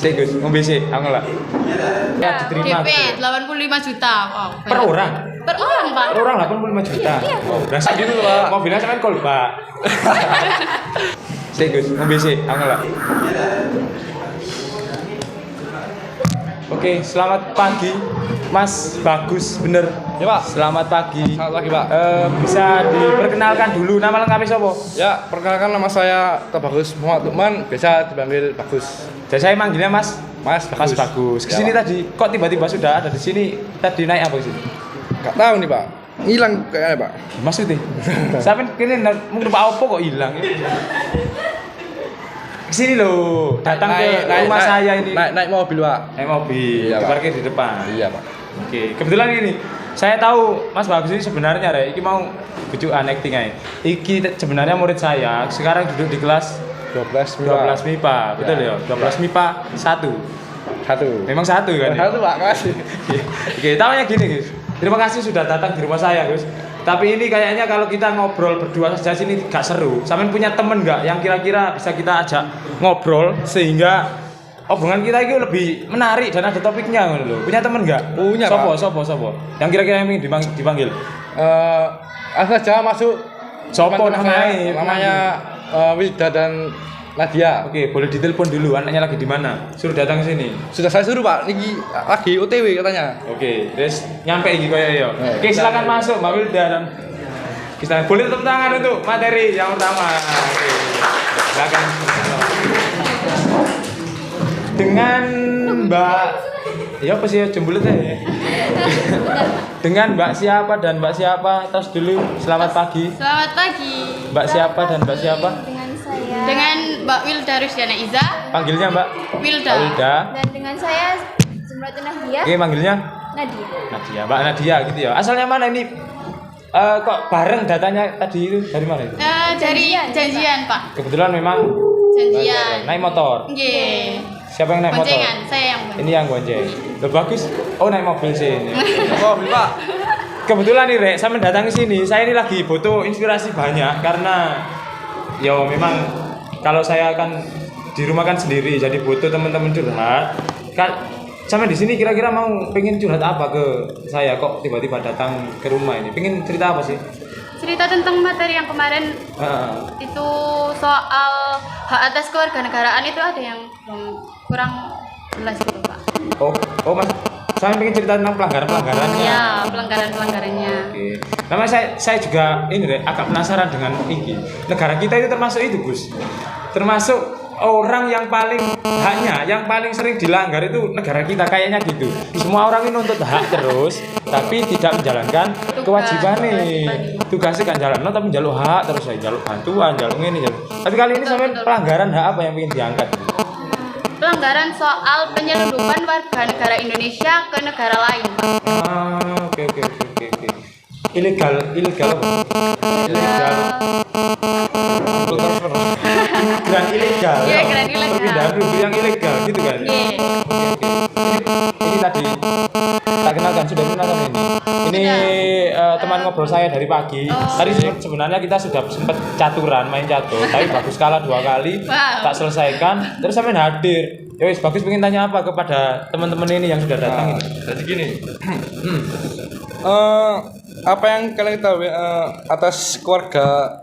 Sik Gus, ngombe sik, aku lah. Ya diterima. DP 85 juta. Oh, Per orang. Per orang, Pak. Per orang 85 juta. Iya. Oh, berasa gitu loh, Pak. Mobilnya sampean kolbak. Sik Gus, ngombe sik, aku lah. Oke, selamat pagi, Mas Bagus, bener. Ya Pak. Selamat pagi. Selamat pagi Pak. Bisa diperkenalkan dulu nama lengkapnya siapa? Ya, perkenalkan nama saya Bagus Muhammad Lukman, biasa dipanggil Bagus. Jadi saya manggilnya Mas Mas Mas Bagus. Kesini Ya, Pak. tadi, kok tiba-tiba sudah ada di sini? Tadi naik apa sih? Nggak tahu nih Pak, ngilang kayaknya Pak. Maksudnya? Sampai kini mungkin Pak Oppo kok hilang? Kesini loh, datang ke rumah saya ini. Naik mobil Pak. Naik mobil, Iya, Pak. diparkir di depan. Iya Pak. Oke, kebetulan ini saya tahu Mas Bagus ini sebenarnya Rek, iki mau bujukan acting aja. Iki sebenarnya murid saya, sekarang duduk di kelas 12 12 MIPA, betul ya? 12 MIPA 1. Satu. Memang satu kan? Satu Pak, makasih. Oke, tahunya gini guys. Terima kasih sudah datang di rumah saya Gus. Tapi ini kayaknya kalau kita ngobrol berdua saja sini gak seru. Sampean punya temen nggak yang kira-kira bisa kita ajak ngobrol sehingga obrolan kita itu lebih menarik dan ada topiknya ngono lho. Punya temen nggak? Punya, Sopo, Pak. sopo. Yang kira-kira yang ingin dipanggil. Asal saja masuk. Sopo Namanya namanya? Wilda dan Nadia. Oke, boleh ditelepon dulu anaknya lagi di mana? Suruh datang ke sini. Sudah saya suruh Pak, ini lagi OTW katanya. Oke, terus nyampe iki koyo ya. Oke, Oke, silakan masuk Mbak Wilda dan kita boleh tepuk tangan untuk materi yang pertama. Oke. Silakan. Dengan Mbak ya apa sih jembulut ya? Dengan Mbak siapa dan Mbak siapa? Terus dulu selamat pagi. Selamat pagi. Mbak siapa dan Mbak siapa? Dengan saya. Dengan Mbak Wilda Rusdiana Iza. Panggilnya Mbak Wilda. Wilda. Dan dengan saya Zumratun Nahdia. Oke, manggilnya Nadia. Nadia. Mbak Nadia gitu ya. Asalnya mana ini? Kok bareng datanya tadi itu dari mana itu? Dari janjian, Pak. Kebetulan memang Janjian. naik motor. Nggih. Siapa yang naik motor? Boncengan, saya yang Ini yang gonceng. Loh bagus. Oh naik mobil sih ini. Mobil Pak. Kebetulan nih Rek, saya datang ke sini. Saya ini lagi butuh inspirasi banyak karena ya memang kalau saya akan di rumah kan sendiri, jadi butuh teman-teman curhat. Kan sampai di sini kira-kira mau pengen curhat apa ke saya kok tiba-tiba datang ke rumah ini? Pengen cerita apa sih? cerita tentang materi yang kemarin itu soal hak atas kewarganegaraan itu ada yang kurang jelas gitu, Pak. Oh Mas, saya pengen cerita tentang pelanggaran-pelanggarannya. Iya, pelanggaran-pelanggarannya. Oke. Nama saya juga ini deh agak penasaran dengan ini. Negara kita itu termasuk itu Gus. Termasuk orang yang paling haknya, yang paling sering dilanggar itu negara kita kayaknya gitu. Semua orang ini nuntut hak terus, tapi tidak menjalankan kewajibannya. Tugasnya kan jalan, tapi jaluk hak terus saya jaluk bantuan, jaluk ini, jaluk. Tapi kali ini sampai pelanggaran hak apa yang ingin diangkat? Pelanggaran soal penyelundupan warga negara Indonesia ke negara lain. Oke. Ilegal apa? Ilegal. Grand ilegal. Iya, grand ilegal. Perpindahan dulu yang ilegal gitu kan. Iya. Ini tadi tak kenalkan sudah kenalkan ini. Ini teman ngobrol saya dari pagi. Tadi sebenarnya kita sudah sempat caturan main catur, tapi bagus kalah 2 kali. Wow. Tak selesaikan, terus sampai hadir. Ya wis bagus pengen tanya apa kepada teman-teman ini yang sudah datang ini. Jadi gini. Apa yang kalian tahu atas keluarga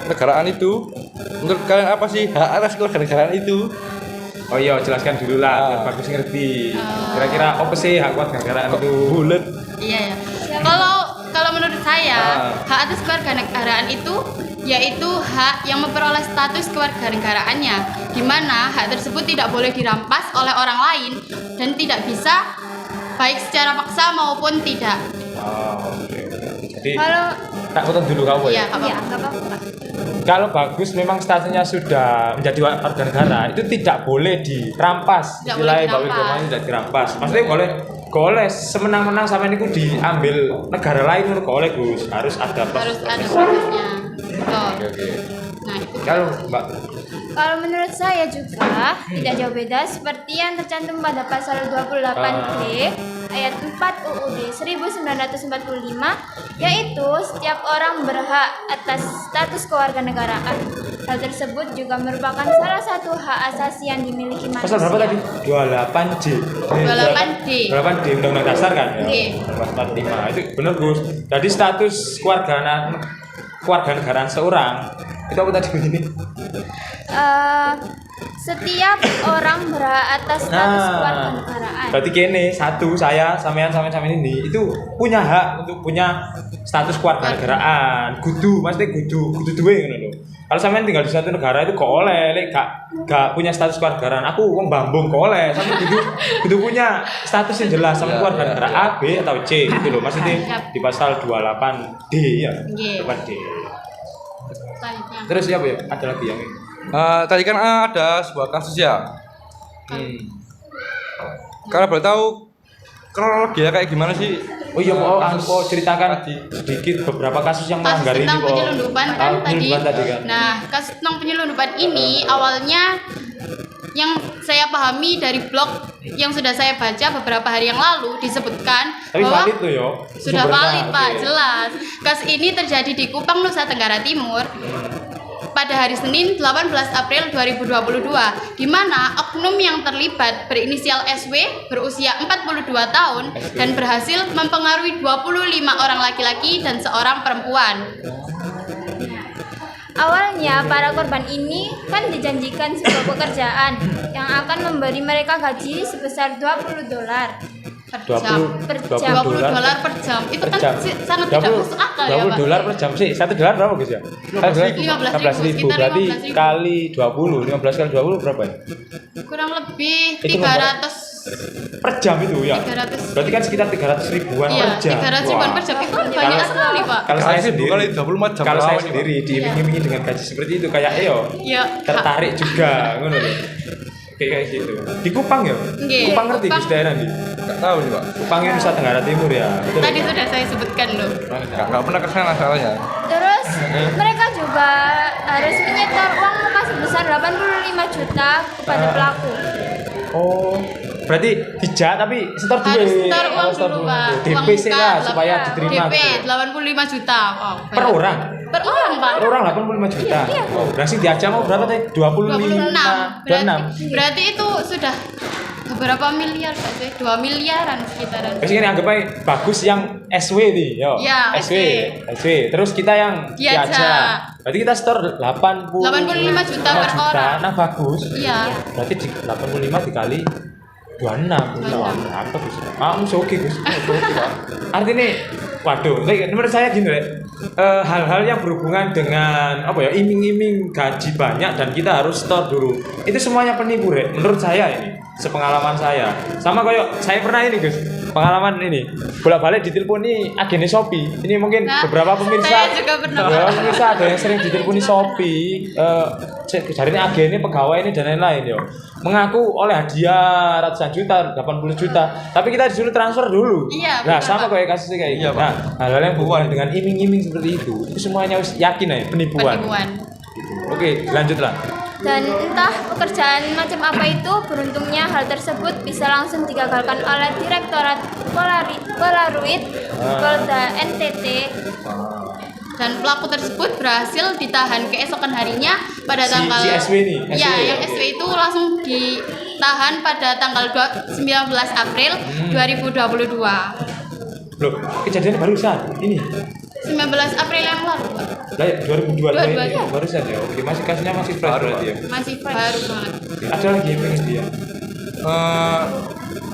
negaraan itu? Menurut kalian apa sih hak atas keluarga negaraan itu? Oh iya, jelaskan dulu lah, biar bagus ngerti. Kira-kira apa sih hak kewarganegaraan itu? Bulet. Iya. Kalau menurut saya, hak atas kewarganegaraan itu yaitu hak yang memperoleh status kewarganegaraannya, di mana hak tersebut tidak boleh dirampas oleh orang lain dan tidak bisa baik secara paksa maupun tidak. Oke. Jadi Kalau tak potong dulu kamu Iya, ya. ya nggak apa-apa. Kalau bagus memang statusnya sudah menjadi warga negara itu tidak boleh dirampas. Tidak Istilahnya boleh Pak dirampas. Widodo tidak dirampas. Maksudnya boleh semenang-menang sampai niku diambil negara lain itu boleh Gus. Harus ada Harus ada proses. prosesnya. Betul. Oke. Nah, itu Kalau Mbak, Kalau menurut saya juga tidak jauh beda seperti yang tercantum pada pasal 28D ayat 4 UUD 1945, yaitu setiap orang berhak atas status kewarganegaraan. Hal tersebut juga merupakan salah satu hak asasi yang dimiliki manusia. pasal berapa tadi? 28J. 28D. 28D Undang-Undang Dasar kan? Ya. Oke. 45. Itu benar Gus. Jadi status kewarganegaraan seorang itu apa tadi begini? Setiap orang berhak atas status kewarganegaraan. Berarti kene satu saya sampean ini itu punya hak untuk punya status kewarganegaraan. Maksudnya kudu duwe ngono lho. Kalau sampean tinggal di satu negara itu kok oleh lek gak punya status kewarganegaraan. Aku wong Bambung kok oleh. Sampe kudu punya status yang jelas sama kewarganegaraan A, B atau C gitu loh. Maksudnya di pasal 28D ya. Nggih. 28D. Selanjutnya. Terus siapa ya? Ada lagi yang ini. Tadi kan ada sebuah kasus ya. Kalau boleh tahu kronologinya kayak gimana sih? Oh iya, aku ceritakan sedikit beberapa kasus yang Kasus melanggar ini. tentang penyelundupan kan tadi. Kan. Nah, kasus tentang penyelundupan ini awalnya yang saya pahami dari blog yang sudah saya baca beberapa hari yang lalu disebutkan Tapi bahwa valid tuh yo. sudah Sumbernya, valid Pak, oke. jelas. Kasus ini terjadi di Kupang, Nusa Tenggara Timur pada hari Senin 18 April 2022, di mana oknum yang terlibat berinisial SW berusia 42 tahun dan berhasil mempengaruhi 25 orang laki-laki dan seorang perempuan. Awalnya para korban ini kan dijanjikan sebuah pekerjaan yang akan memberi mereka gaji sebesar $20 Per 20 jam. per 20 jam. $20 per jam. Itu per kan jam. sangat tidak masuk akal ya, Pak. $20 per jam sih. $1 berapa Gus ya? 15.000, sekitar Berarti 15.000. kali 20, 15 kali 20 berapa ya? Kurang lebih Itu 300 Per jam itu ya. 300. Berarti kan sekitar 300 ribuan Iya, per jam. 300 ribuan Wah. per jam. Itu kan banyak sekali, Pak. Kalau saya Kali sendiri, kali 24 jam kalau saya berapa, sendiri diiming-imingi dengan gaji seperti itu kayak Ya, tertarik juga ngono lho. Kayak gitu. Di Kupang ya? Nggih, Kupang ngerti Kupang. Gus daerah nih. Nggak tahu nih Pak. Kupang itu Nusa Tenggara Timur ya. Betul. tadi sudah saya sebutkan loh. Nggak pernah kesana soalnya. Terus mereka juga harus menyetor uang muka sebesar 85 juta kepada pelaku. Oh, berarti dijak tapi setor duit. Harus setor uang Harus setor dulu, dulu. Pak. DP sih Uang lah muka, supaya lah. diterima. DP gitu. 85 juta. Oh, Per banyak. orang. Per orang, Pak. Per orang 85 juta. Iya. Oh, berarti diajak mau berapa tadi? 25. 26. Berarti itu sudah beberapa miliar, Pak? 2 miliaran sekitaran. Terus ini anggap aja bagus yang SW nih, yo. Ya, SW. Terus kita yang Diajak. Berarti kita store 85 juta per orang. Nah, bagus. Iya. Berarti 85 dikali 26. Wah, apa Gus? Oke Gus. Oke, Pak. Artinya waduh, menurut saya gini Rek. Hal-hal yang berhubungan dengan apa ya, iming-iming gaji banyak dan kita harus store dulu. Itu semuanya penipu Rek. Menurut saya ini, sepengalaman saya. Sama kayak saya pernah ini Gus. Pengalaman ini bolak-balik diteleponi agennya Shopee. Ini mungkin Nah, beberapa pemirsa. saya juga pernah. Beberapa pemirsa ada yang sering diteleponi Shopee. Jadinya agennya pegawai ini dan lain-lain yo. Mengaku oleh hadiah ratusan juta, 80 juta. Tapi kita disuruh transfer dulu. Iya, Nah, benar, sama Pak. kayak kasusnya kayak gitu. Iya, Pak. Nah, hal-hal yang berhubungan dengan iming-iming seperti itu semuanya harus yakin ya penipuan. Penipuan. Gitu. Oke, lanjutlah. Dan entah pekerjaan macam apa itu, beruntungnya hal tersebut bisa langsung digagalkan oleh Direktorat Polaroid Polda NTT. Dan pelaku tersebut berhasil ditahan keesokan harinya pada Si- tanggal si SW nih, Ya, SW, yang oke. SW itu langsung ditahan pada tanggal 19 April 2022. Loh, kejadiannya barusan ini. 19 April yang lalu, Pak. Lah ya, 2022 22, ini ya. barusan ya. Oke, masih kasusnya masih fresh Baru, berarti ya. Masih baru banget. Ada lagi yang pengen dia.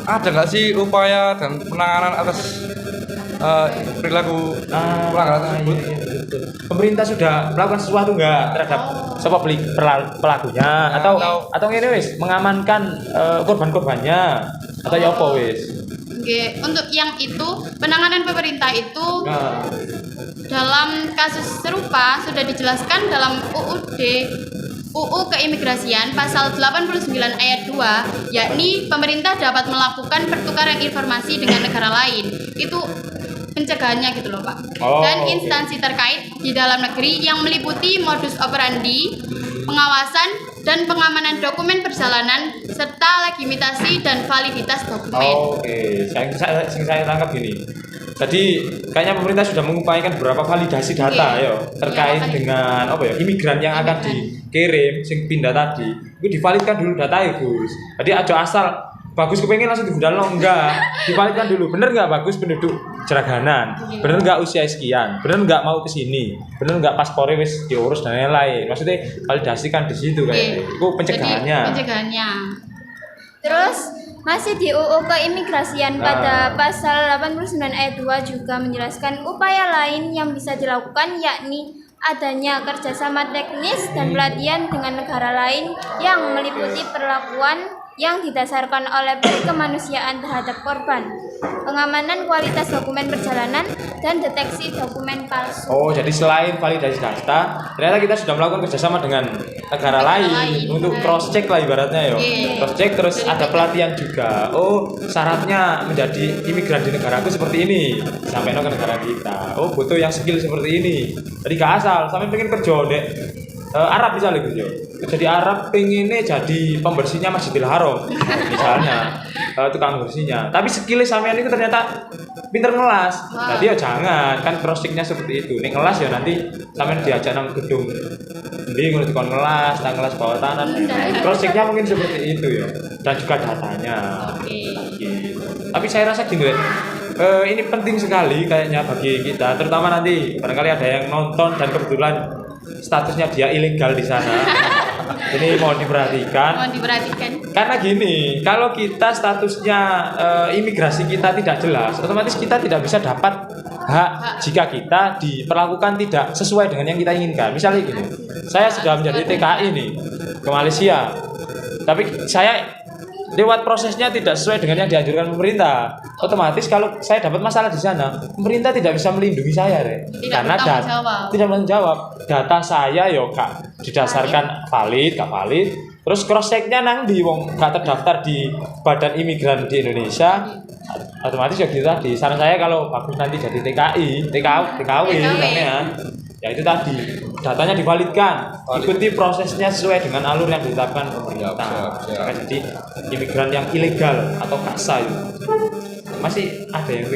Ada nggak sih upaya dan penanganan atas perilaku pelanggaran tersebut? Iya, betul. Pemerintah sudah melakukan sesuatu nggak terhadap siapa pelakunya atau ini wis mengamankan korban-korbannya atau ya apa wis? Oke, untuk yang itu penanganan pemerintah itu Nah, dalam kasus serupa sudah dijelaskan dalam UU Keimigrasian pasal 89 ayat 2, yakni pemerintah dapat melakukan pertukaran informasi dengan negara lain. Itu pencegahannya gitu loh Pak. Oh, Dan oke. instansi terkait di dalam negeri yang meliputi modus operandi, pengawasan dan pengamanan dokumen perjalanan serta legitimasi dan validitas dokumen. Oke, saya tangkap gini. Tadi kayaknya pemerintah sudah mengupayakan beberapa validasi data Iya. ya terkait Iya, dengan apa ya imigran yang akan Imigran. dikirim sing pindah tadi. Itu divalidkan dulu datanya Gus. Jadi aja asal bagus kepengen langsung digudal enggak. Divalidkan dulu. Bener nggak bagus penduduk Jeraganan? Bener nggak usia sekian? Bener nggak mau ke sini? Bener nggak paspornya wis diurus dan lain-lain? Maksudnya validasikan di situ Oke. kayaknya. Itu pencegahannya. Jadi, pencegahannya. Terus masih di UU Keimigrasian pada pasal 89 ayat 2 juga menjelaskan upaya lain yang bisa dilakukan yakni adanya kerjasama teknis dan pelatihan dengan negara lain yang meliputi perlakuan yang didasarkan oleh kemanusiaan terhadap korban, pengamanan kualitas dokumen perjalanan, dan deteksi dokumen palsu. Oh, jadi selain validasi data, ternyata kita sudah melakukan kerjasama dengan negara Negara lain lain, untuk benar. cross check lah ibaratnya ya. Iya. Cross check terus ada pelatihan juga. Oh, syaratnya menjadi imigran di negaraku seperti ini, sampai ke negara kita. Oh, butuh yang skill seperti ini. Jadi gak asal, sampai pengen kerja dek. Arab misalnya gitu ya. Jadi Arab pengennya jadi pembersihnya Masjidil Haram misalnya, tukang bersihnya. Tapi skillnya sampean itu ternyata pinter ngelas. Jadi ya jangan kan cross checknya seperti itu. Nih ngelas ya nanti sampean diajak nang gedung. Jadi kalau dikon ngelas, nang ngelas bawah tanah. Cross checknya mungkin seperti itu ya. Dan juga datanya. Oke. Gitu. Tapi saya rasa gini deh. Ini penting sekali kayaknya bagi kita, terutama nanti barangkali ada yang nonton dan kebetulan statusnya dia ilegal di sana. Ini mohon diperhatikan. Mohon diperhatikan. Karena gini, kalau kita statusnya imigrasi kita tidak jelas, otomatis kita tidak bisa dapat hak jika kita diperlakukan tidak sesuai dengan yang kita inginkan. Misalnya gini, saya sudah menjadi TKI nih ke Malaysia, tapi saya lewat prosesnya tidak sesuai dengan yang dianjurkan pemerintah. Otomatis kalau saya dapat masalah di sana, pemerintah tidak bisa melindungi saya, Rek. Tidak Karena bertanggung jawab. tidak bertanggung jawab. Data saya yo Kak didasarkan valid, gak valid. Terus cross checknya nang di wong gak terdaftar di Badan Imigran di Indonesia. Otomatis ya gitu tadi. Saran saya kalau bagus nanti jadi TKI, TKW namanya. Ya itu tadi datanya divalidkan, ikuti prosesnya sesuai dengan alur yang ditetapkan pemerintah. Siap. Jangan jadi imigran yang ilegal atau kaksa itu. Masih ada yang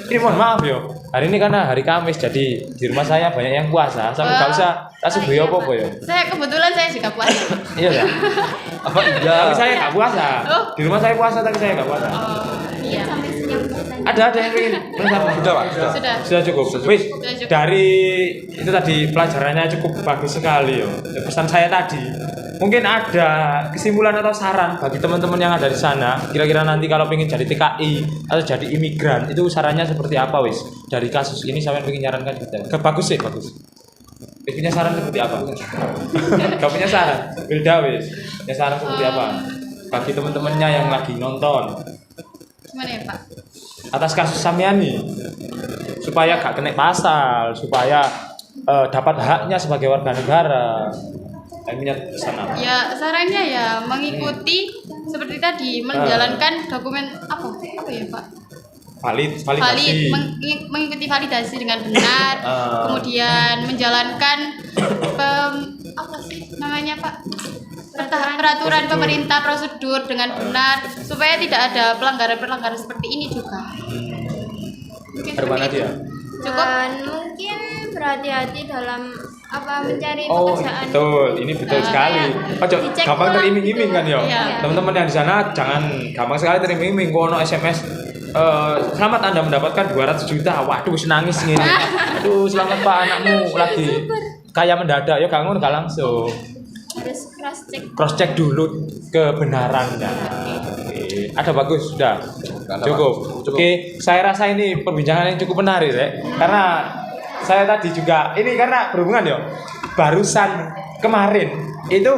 ini mohon maaf yo. Hari ini karena hari Kamis jadi di rumah saya banyak yang puasa. Sampai gak usah kasih beliau apa ya. Saya kebetulan saya juga puasa. Iya ya. Apa iya? Tapi saya gak puasa. Oh. Di rumah saya puasa tapi saya gak puasa. Oh, iya. Sampai senyum bertanya. Ada yang ingin Sudah, Pak. Sudah. Sudah. Sudah cukup. Wis, cukup. dari itu tadi pelajarannya cukup bagus sekali yo. Pesan saya tadi. Mungkin ada kesimpulan atau saran bagi teman-teman yang ada di sana. Kira-kira nanti kalau pengen jadi TKI atau jadi imigran, itu sarannya seperti apa wis? Dari kasus ini sampai pengen nyarankan kita. Bagus sih, bagus. Wis punya saran seperti apa? Gak punya saran. Beda wis. Punya saran seperti apa? Bagi teman-temannya yang lagi nonton Gimana ya Pak? atas kasus Samiani supaya gak kena pasal, supaya dapat haknya sebagai warga negara. Saya punya pesan apa? Ya sarannya ya mengikuti seperti tadi menjalankan dokumen apa ya Pak? Validasi. Mengikuti validasi dengan benar, kemudian menjalankan apa sih namanya Pak? Peraturan pemerintah prosedur dengan benar supaya tidak ada pelanggaran-pelanggaran seperti ini juga. Mungkin Ada mana seperti dia? itu. Cukup. Dan mungkin berhati-hati dalam mencari Oh pekerjaan. betul, ini betul sekali. Ojo Dicek gampang ulang teriming-iming gitu. kan yo. Iya. Teman-teman yang di sana jangan gampang sekali teriming-iming. Gua ono SMS. Selamat Anda mendapatkan 200 juta. Waduh, wis nangis ngene. Aduh, selamat Pak anakmu lagi kaya mendadak. Ya gak ngono gak langsung. Harus cross check. Cross check dulu kebenarannya. Oke. Ada bagus sudah. Cukup. Oke, saya rasa ini perbincangan yang cukup menarik ya. Karena saya tadi juga ini karena berhubungan ya. Barusan kemarin itu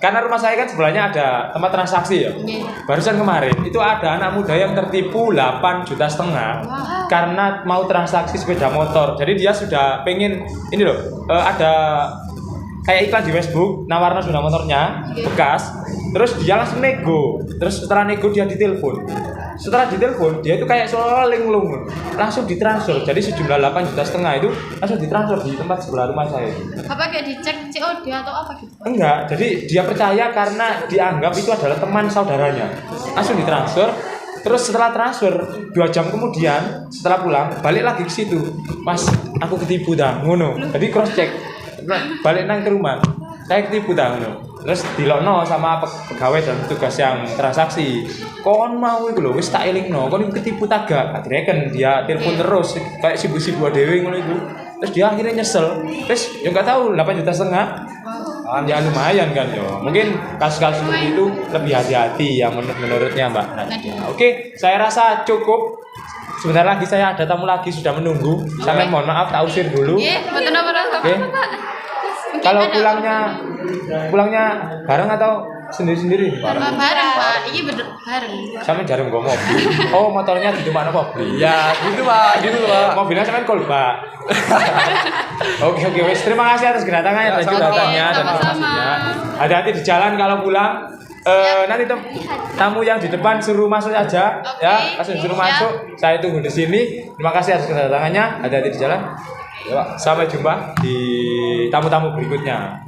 karena rumah saya kan sebelahnya ada tempat transaksi ya. Barusan kemarin itu ada anak muda yang tertipu 8,5 juta karena mau transaksi sepeda motor. Jadi dia sudah pengen ini loh, ada kayak iklan di Facebook, nawarno sepeda motornya bekas, terus dia langsung nego, terus setelah nego dia ditelepon setelah ditelepon dia itu kayak seolah linglung langsung ditransfer. Jadi sejumlah 8,5 juta itu langsung ditransfer di tempat sebelah rumah saya itu. Apa kayak dicek COD atau apa gitu? Enggak, jadi dia percaya karena dianggap itu adalah teman saudaranya. Langsung ditransfer. Terus setelah transfer 2 jam kemudian setelah pulang balik lagi ke situ. Mas, aku ketipu dah, ngono. Jadi cross check. Balik nang ke rumah. Saya ketipu dah ngono. Terus dilokno sama pegawai dan tugas yang transaksi. Kon mau itu lho, wis tak elingno. Kon ketipu tagak. Akhirnya kan dia telepon terus kayak sibuk-sibuk dhewe ngono itu. Terus dia akhirnya nyesel. Terus ya enggak tahu 8,5 juta. Ya lumayan kan ya. Mungkin kasus-kasus seperti itu lebih hati-hati ya menurutnya Mbak Nadia. Oke, saya rasa cukup. Sebentar lagi saya ada tamu lagi sudah menunggu. Sampai mohon maaf tak usir dulu. Iya, betul apa Oke. Kalau pulangnya bareng atau sendiri-sendiri? bareng Pak, ini bareng. Sampai jarang gue mobil. Oh, motornya di mana mobil? Ya, gitu Pak, gitu Pak. Mobilnya sampai kolba. Oke, wes. Terima kasih atas kedatangannya dan juga datangnya dan sama-sama. informasinya. Hati-hati di jalan kalau pulang. Nanti tamu yang di depan suruh masuk aja, Oke, ya. Langsung suruh siap. masuk. Saya tunggu di sini. Terima kasih atas kedatangannya. Hati-hati di jalan. Ya, Pak. Sampai jumpa di tamu-tamu berikutnya.